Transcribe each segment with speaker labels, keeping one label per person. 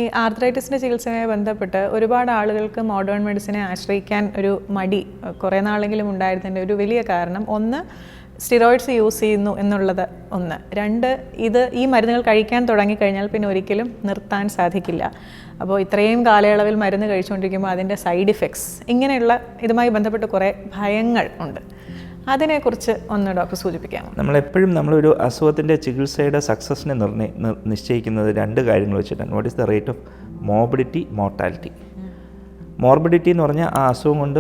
Speaker 1: ഈ ആർത്രൈറ്റിസിൻ്റെ ചികിത്സയുമായി ബന്ധപ്പെട്ട് ഒരുപാട് ആളുകൾക്ക് മോഡേൺ മെഡിസിനെ ആശ്രയിക്കാൻ ഒരു മടി കുറേ നാളെങ്കിലും ഉണ്ടായിരുന്നതിൻ്റെ ഒരു വലിയ കാരണം ഒന്ന് സ്റ്റിറോയിഡ്സ് യൂസ് ചെയ്യുന്നു എന്നുള്ളത് ഒന്ന്, രണ്ട് ഈ മരുന്നുകൾ കഴിക്കാൻ തുടങ്ങിക്കഴിഞ്ഞാൽ പിന്നെ ഒരിക്കലും നിർത്താൻ സാധിക്കില്ല. അപ്പോൾ ഇത്രയും കാലയളവിൽ മരുന്ന് കഴിച്ചുകൊണ്ടിരിക്കുമ്പോൾ അതിൻ്റെ സൈഡ് ഇഫക്ട്സ് ഇങ്ങനെയുള്ള ഇതുമായി ബന്ധപ്പെട്ട് കുറേ ഭയങ്ങൾ ഉണ്ട്. അതിനെക്കുറിച്ച് ഒന്ന് ഡോക്ടർ സൂചിപ്പിക്കാമോ?
Speaker 2: നമ്മളെപ്പോഴും നമ്മളൊരു അസുഖത്തിൻ്റെ ചികിത്സയുടെ സക്സസ്സിനെ നിശ്ചയിക്കുന്നത് രണ്ട് കാര്യങ്ങൾ വെച്ചിട്ടാണ്. What is the rate of morbidity, mortality. Morbidity എന്ന് പറഞ്ഞാൽ ആ അസുഖം കൊണ്ട്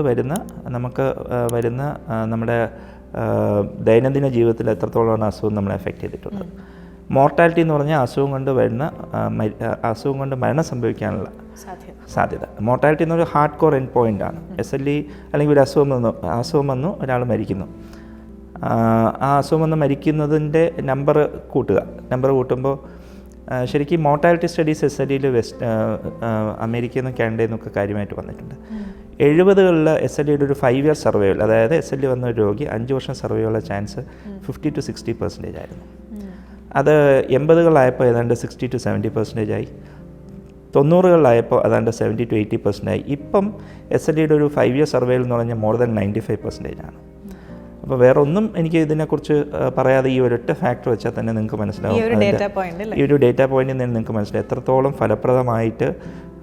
Speaker 2: നമുക്ക് വരുന്ന നമ്മുടെ ദൈനംദിന ജീവിതത്തിൽ എത്രത്തോളമാണ് അസുഖം നമ്മളെ എഫക്റ്റ് ചെയ്തിട്ടുള്ളത്. മോർട്ടാലിറ്റി എന്ന് പറഞ്ഞാൽ അസുഖം കൊണ്ട് മരണം സംഭവിക്കാനുള്ള സാധ്യത. മോർട്ടാലിറ്റി എന്നൊരു ഹാർഡ് കോർ എൻഡ് പോയിൻ്റ് ആണ്. SLE അല്ലെങ്കിൽ ഒരു അസുഖം വന്നു ഒരാൾ മരിക്കുന്നു. ആ അസുഖം വന്ന് മരിക്കുന്നതിൻ്റെ നമ്പർ കൂട്ടുമ്പോൾ ശരിക്കും മോർട്ടാലിറ്റി സ്റ്റഡീസ് SLEയിൽ അമേരിക്കയിൽ നിന്നും കാനഡയിൽ നിന്നൊക്കെ കാര്യമായിട്ട് വന്നിട്ടുണ്ട്. 70കളിൽ SLEയുടെ ഒരു 5 year സർവൈവൽ, അതായത് SLE വന്ന ഒരു രോഗി 5 വർഷം സർവൈവുള്ള ചാൻസ് 50 to 60% ആയിരുന്നു. അത് 80കളായപ്പോൾ ഏതാണ്ട് 60 to 70% ആയി. 90കളിലായപ്പോൾ അതാണ്ട് 70 to 80% ആയി. ഇപ്പം SLEയുടെ ഒരു 5 year സർവൈവൽ എന്ന് പറഞ്ഞാൽ മോർ ദാൻ 95% ആണ്. അപ്പോൾ വേറെ ഒന്നും എനിക്ക് ഇതിനെക്കുറിച്ച് പറയാതെ ഈ ഒരൊറ്റ ഫാക്ടർ വെച്ചാൽ തന്നെ നിങ്ങൾക്ക് മനസ്സിലാവും. ഈ ഒരു ഡേറ്റാ പോയിന്റിൽ നിന്ന് നിങ്ങൾക്ക് മനസ്സിലാവും എത്രത്തോളം ഫലപ്രദമായിട്ട്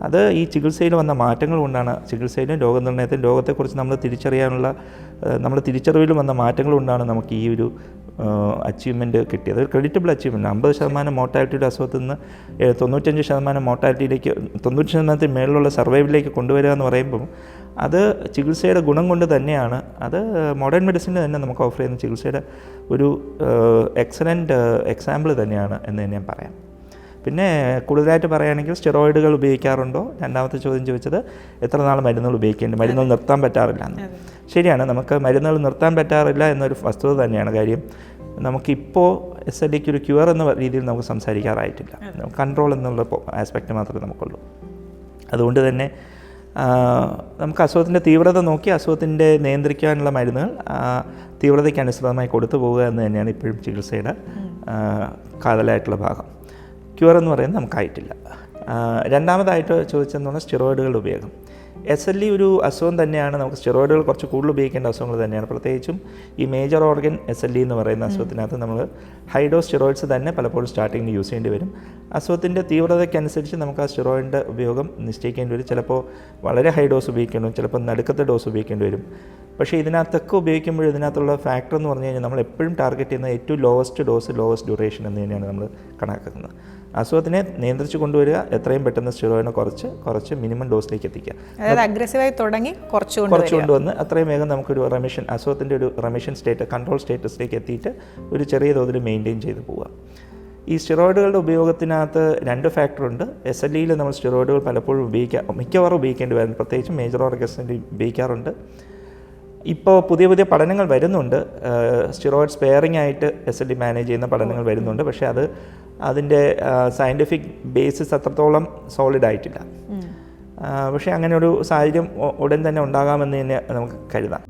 Speaker 2: അത് ഈ ചികിത്സയിൽ വന്ന മാറ്റങ്ങൾ കൊണ്ടാണ്. ചികിത്സയിലും രോഗനിർണയത്തിലും രോഗത്തെക്കുറിച്ച് നമ്മൾ തിരിച്ചറിവിലും വന്ന മാറ്റങ്ങൾ കൊണ്ടാണ് നമുക്ക് ഈ ഒരു അച്ചീവ്മെൻറ്റ് കിട്ടിയത്. ഒരു ക്രെഡിറ്റബിൾ അച്ചീവ്മെൻറ്റ്. 50% മോർട്ടാലിറ്റിയുടെ അസുഖത്തിൽ നിന്ന് 95% മോർട്ടാലിറ്റിയിലേക്ക് 90% മേളിലുള്ള സർവൈവലിലേക്ക് കൊണ്ടുവരിക എന്ന് പറയുമ്പം അത് ചികിത്സയുടെ ഗുണം കൊണ്ട് തന്നെയാണ്. അത് മോഡേൺ മെഡിസിനിൽ തന്നെ നമുക്ക് ഓഫർ ചെയ്യുന്ന ചികിത്സയുടെ ഒരു എക്സലൻറ്റ് എക്സാമ്പിൾ തന്നെയാണ് എന്ന് തന്നെ ഞാൻ പറയാം. പിന്നെ കൂടുതലായിട്ട് പറയുകയാണെങ്കിൽ സ്റ്റിറോയിഡുകൾ ഉപയോഗിക്കാറുണ്ടോ? രണ്ടാമത്തെ ചോദ്യം ചോദിച്ചത് എത്ര നാൾ മരുന്നുകൾ ഉപയോഗിക്കേണ്ടത്, മരുന്നുകൾ നിർത്താൻ പറ്റാറില്ല എന്ന്. ശരിയാണ്, നമുക്ക് മരുന്നുകൾ നിർത്താൻ പറ്റാറില്ല എന്നൊരു വസ്തുത തന്നെയാണ്. കാര്യം നമുക്കിപ്പോൾ SLEക്ക് ഒരു ക്യൂർ എന്ന രീതിയിൽ നമുക്ക് സംസാരിക്കാറായിട്ടില്ല. കൺട്രോൾ എന്നുള്ള ആസ്പെക്റ്റ് മാത്രമേ നമുക്കുള്ളൂ. അതുകൊണ്ട് തന്നെ നമുക്ക് അസുഖത്തിൻ്റെ തീവ്രത നോക്കി അസുഖത്തിൻ്റെ നിയന്ത്രിക്കാനുള്ള മരുന്നുകൾ തീവ്രതയ്ക്ക് അനുസൃതമായി കൊടുത്തു പോകുക എന്ന് തന്നെയാണ് ഇപ്പോഴും ചികിത്സയുടെ കാതലായിട്ടുള്ള ഭാഗം. ക്യൂർ എന്ന് പറയുന്നത് നമുക്കായിട്ടില്ല. രണ്ടാമതായിട്ട് ചോദിച്ചതെന്ന് പറഞ്ഞാൽ സ്റ്റിറോയിഡുകളുടെ ഉപയോഗം. SLE ഒരു അസുഖം തന്നെയാണ്. നമുക്ക് സ്റ്റിറോയിഡുകൾ കുറച്ച് കൂടുതൽ ഉപയോഗിക്കേണ്ട അസുഖങ്ങൾ തന്നെയാണ്. പ്രത്യേകിച്ചും ഈ മേജർ ഓർഗൻ SLE എന്ന് പറയുന്ന അസുഖത്തിനകത്ത് നമ്മൾ ഹൈ ഡോസ് സ്റ്റിറോയിഡ്സ് തന്നെ പലപ്പോഴും സ്റ്റാർട്ടിങ്ങിൽ യൂസ് ചെയ്യേണ്ടി വരും. അസുഖത്തിൻ്റെ തീവ്രതയ്ക്കനുസരിച്ച് നമുക്ക് ആ സ്റ്റിറോയിഡിൻ്റെ ഉപയോഗം നിശ്ചയിക്കേണ്ടി വരും. ചിലപ്പോൾ വളരെ ഹൈ ഡോസ് ഉപയോഗിക്കേണ്ടി വരും, ചിലപ്പോൾ നടുക്കത്തെ ഡോസ് ഉപയോഗിക്കേണ്ടി വരും. പക്ഷേ ഇതിനകത്തൊക്കെ ഉപയോഗിക്കുമ്പോൾ ഇതിനകത്തുള്ള ഫാക്ടർ എന്ന് പറഞ്ഞു കഴിഞ്ഞാൽ നമ്മൾ എപ്പോഴും ടാർഗറ്റ് ചെയ്യുന്ന ഏറ്റവും ലോവസ്റ്റ് ഡോസ് ലോവസ്റ്റ് ഡ്യൂറേഷൻ എന്ന് തന്നെയാണ് നമ്മൾ കണക്കാക്കുന്നത്. അസുഖത്തിനെ നിയന്ത്രിച്ച് കൊണ്ടുവരിക, എത്രയും പെട്ടെന്ന് സ്റ്റിറോയിഡിനെ കുറച്ച് മിനിമം ഡോസിലേക്ക് എത്തിക്കുക.
Speaker 1: അതായത് അഗ്രസീവായി തുടങ്ങി കുറച്ച്
Speaker 2: കൊണ്ടുവന്ന് അത്രയും വേഗം നമുക്കൊരു റെമിഷൻ, അസുഖത്തിൻ്റെ ഒരു റെമിഷൻ സ്റ്റേറ്റ്, കൺട്രോൾ സ്റ്റേറ്റസിലേക്ക് എത്തിയിട്ട് ഒരു ചെറിയ തോതിൽ മെയിൻറ്റെയിൻ ചെയ്ത് പോവുക. ഈ സ്റ്റിറോയിഡുകളുടെ ഉപയോഗത്തിനകത്ത് 2 ഫാക്ടറുണ്ട്. SLEയിൽ നമ്മൾ സ്റ്റിറോയിഡുകൾ പലപ്പോഴും മിക്കവാറും ഉപയോഗിക്കേണ്ടി വരുന്നു. പ്രത്യേകിച്ചും മേജർ ഓർഗൻസിൽ ഉപയോഗിക്കാറുണ്ട്. ഇപ്പോൾ പുതിയ പഠനങ്ങൾ വരുന്നുണ്ട്. സ്റ്റിറോയിഡ് സ്പെയറിംഗ് ആയിട്ട് SLE മാനേജ് ചെയ്യുന്ന പഠനങ്ങൾ വരുന്നുണ്ട്. പക്ഷേ അതിൻ്റെ സയൻറ്റിഫിക് ബേസിസ് അത്രത്തോളം സോളിഡ് ആയിട്ടില്ല. പക്ഷേ അങ്ങനെ ഒരു സാഹചര്യം ഉടൻ തന്നെ ഉണ്ടാകാമെന്ന് തന്നെ നമുക്ക് കരുതാം.